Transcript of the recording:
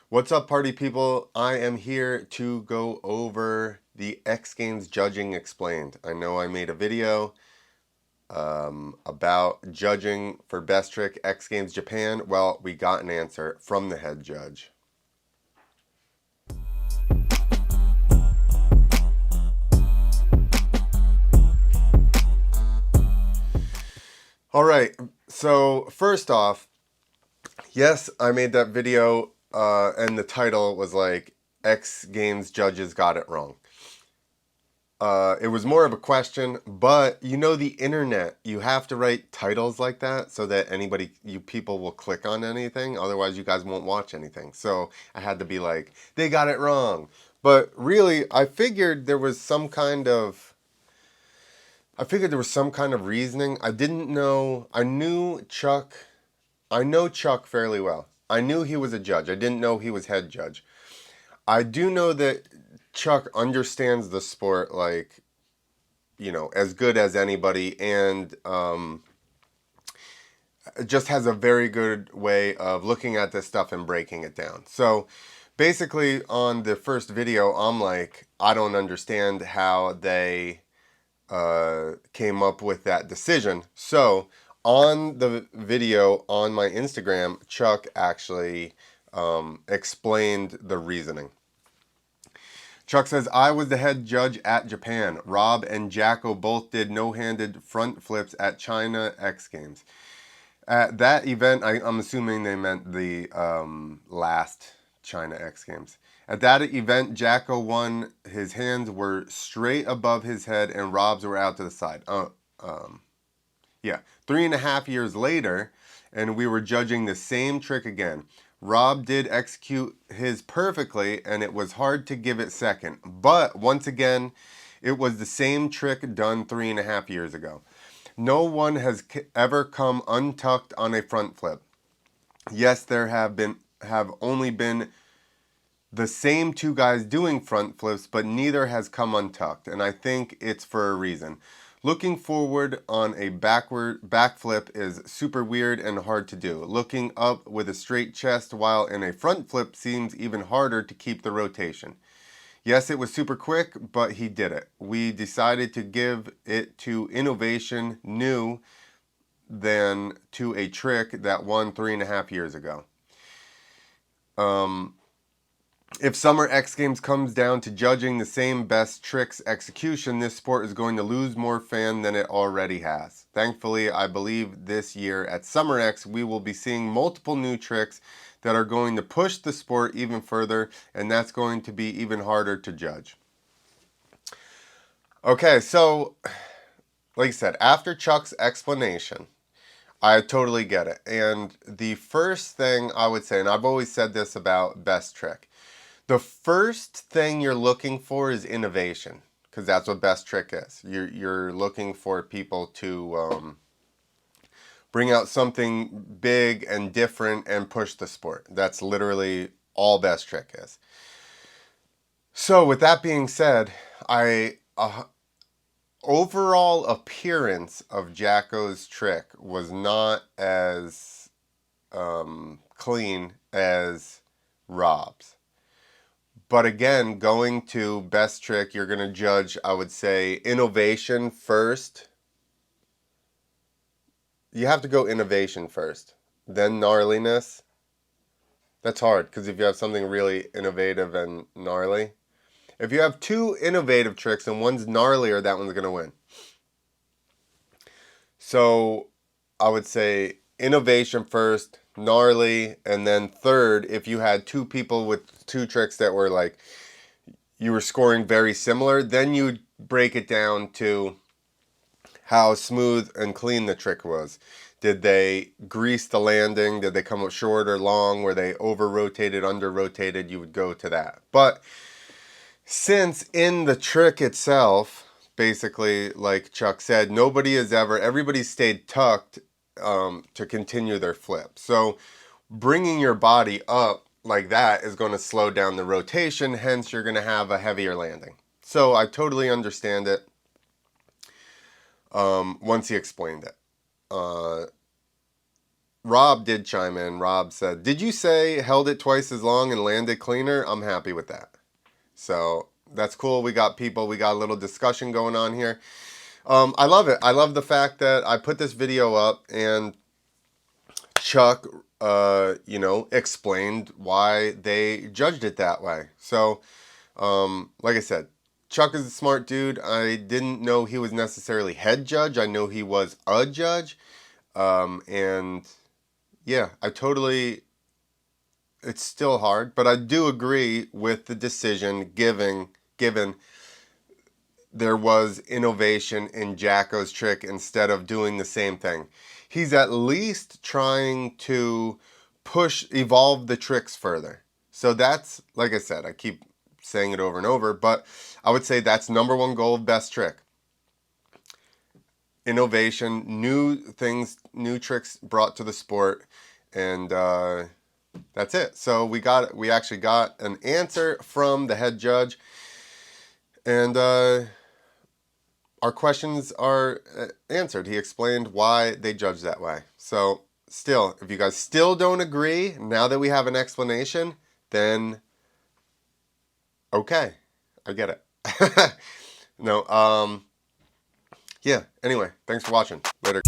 What's up, party people? I am here to go over the X Games Judging Explained. I know I made a video about judging for Best Trick X Games Japan. Well, we got an answer from the head judge. All right, so first off, yes, I made that video and the title was like X Games Judges Got It Wrong. It was more of a question, but you know the internet, you have to write titles like that so that you people will click on anything. Otherwise, you guys won't watch anything. So I had to be like, they got it wrong. But really, I figured there was some kind of reasoning. I didn't know, I know Chuck fairly well. I knew he was a judge. I didn't know he was head judge. I do know that Chuck understands the sport like as good as anybody, and just has a very good way of looking at this stuff and breaking it down. So basically, on the first video, I'm like, I don't understand how they came up with that decision. So on the video on my Instagram, Chuck actually explained the reasoning. Chuck says, I was the head judge at Japan. Rob and Jacko both did no-handed front flips at China X Games. At that event, I'm assuming they meant the last China X Games. At that event, Jacko won. His hands were straight above his head and Rob's were out to the side. Yeah. 3.5 years later, and we were judging the same trick again. Rob did execute his perfectly, and it was hard to give it second. But once again, it was the same trick done 3.5 years ago. No one has ever come untucked on a front flip. Yes, there have only been the same two guys doing front flips, but neither has come untucked, and I think it's for a reason. Looking forward on a backflip is super weird and hard to do. Looking up with a straight chest while in a front flip seems even harder to keep the rotation. Yes, it was super quick, but he did it. We decided to give it to innovation new than to a trick that won 3.5 years ago. If Summer X Games comes down to judging the same best tricks execution, this sport is going to lose more fan than it already has. Thankfully, I believe this year at Summer X, we will be seeing multiple new tricks that are going to push the sport even further, and that's going to be even harder to judge. Okay, so, like I said, after Chuck's explanation, I totally get it. And the first thing I would say, and I've always said this about best trick, the first thing you're looking for is innovation, because that's what best trick is. You're looking for people to bring out something big and different and push the sport. That's literally all best trick is. So with that being said, overall appearance of Jacko's trick was not as clean as Rob's. But again, going to best trick, you're going to judge, I would say, innovation first. You have to go innovation first, then gnarliness. That's hard, because if you have something really innovative and gnarly, if you have two innovative tricks and one's gnarlier, that one's going to win. So I would say innovation first, gnarly, and then third, if you had two people with two tricks that were like, you were scoring very similar, then you'd break it down to how smooth and clean the trick was. Did they grease the landing? Did they come up short or long? Were they over-rotated, under-rotated? You would go to that. But since in the trick itself, basically, like Chuck said, everybody stayed tucked to continue their flip. So bringing your body up like that is going to slow down the rotation, hence you're going to have a heavier landing. So I totally understand it once he explained it. Rob did chime in. Rob said, "Did you say held it twice as long and landed cleaner?" I'm happy with that. So that's cool. We got people. We got a little discussion going on here. I love it. I love the fact that I put this video up and Chuck, explained why they judged it that way. So, like I said, Chuck is a smart dude. I didn't know he was necessarily head judge. I know he was a judge. And yeah, it's still hard, but I do agree with the decision given there was innovation in Jacko's trick instead of doing the same thing. He's at least trying to evolve the tricks further. So that's, like I said, I keep saying it over and over, but I would say that's number one goal of best trick. Innovation, new things, new tricks brought to the sport, and that's it. So we actually got an answer from the head judge, and our questions are answered. He explained why they judge that way. So still, if you guys still don't agree, now that we have an explanation, then okay, I get it. No, yeah, anyway, thanks for watching. Later.